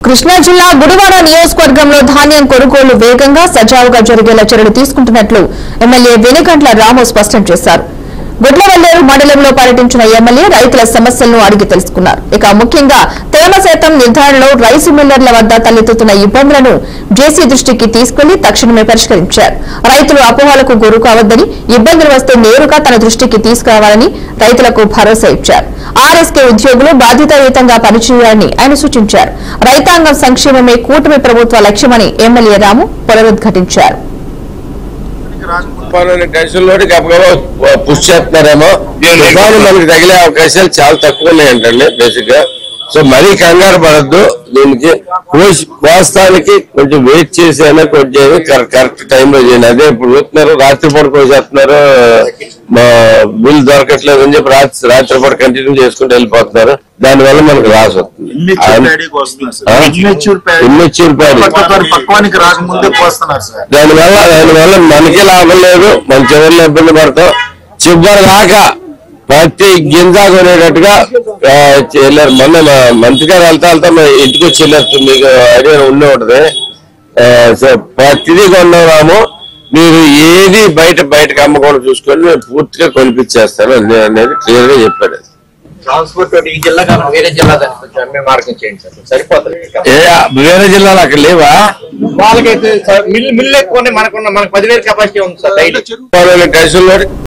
కృష్ణా జిల్లా గుడివాడ నియోజకవర్గంలో ధాన్యం కొనుగోలు వేగంగా సజావుగా జరిగేలా చర్యలు తీసుకుంటున్నట్లు ఎమ్మెల్యే వెనుగంట్ల రాము స్పష్టం చేశారు. గుడ్లవల్లేరు మండలంలో పర్యటించిన ఎమ్మెల్యే రైతుల సమస్యలను అడిగి తెలుసుకున్నారు. ఇక ముఖ్యంగా తేమ శాతం నిర్ధారణలో రైసు మిల్లర్ల వద్ద తలెత్తుతున్న ఇబ్బందులను జేసీ దృష్టికి తీసుకెళ్లి తక్షణమే పరిష్కరించారు. రైతులు అపోహలకు గురి కావద్దని, ఇబ్బందులు వస్తే నేరుగా తన దృష్టికి తీసుకురావాలని రైతులకు భరోసా ఇచ్చారు. ఆర్ఎస్కే ఉద్యోగులు బాధ్యతాయుతంగా పనిచేయాలని ఆయన సూచించారు. రైతాంగం సంక్షేమమే కూటమి ప్రభుత్వ లక్ష్యమని ఎమ్మెల్యే రాము పునరుద్ఘాటించారు. పుష్ చేస్తున్నారేమో మనకి తగిలే అవకాశాలు చాలా తక్కువ ఉన్నాయంటండి బేసిక్ గా. సో మరీ కంగారు పడద్దు. దీనికి కోస్తానికి కొంచెం వెయిట్ చేసి అయినా కొంచెం కరెక్ట్ టైంలో చేయండి. అదే ఇప్పుడు చూస్తున్నారు రాత్రిపూట కోసేస్తున్నారు, బిల్ దొరకట్లేదు అని చెప్పి రాత్రిపూట కంటిన్యూ చేసుకుంటూ వెళ్ళిపోతున్నారు. దానివల్ల మనకు లాస్ వస్తుంది. దానివల్ల మనకి లాభం లేదు, మన చివరిలో ఇబ్బంది పడతాం. చివరి దాకా ప్రతి గింజ కొనేటట్టుగా వెళ్ళారు. మొన్న మంత్రి గారు వెళ్తా ఇంటికి వచ్చి వెళ్ళారు. మీకు ఐడియా ఉండే ఉంటది. ప్రతిదీ కొన్నాము, మీరు ఏది బయటకు అమ్మకుండా చూసుకొని నేను పూర్తిగా కొనిపించేస్తాను అనేది క్లియర్ గా చెప్పాడు. వేరే జిల్లాలో అక్కడ లేవా? వాళ్ళకైతే మిల్లు ఎక్కువ మనకు 10,000 కెపాసిటీ ఉంది సార్.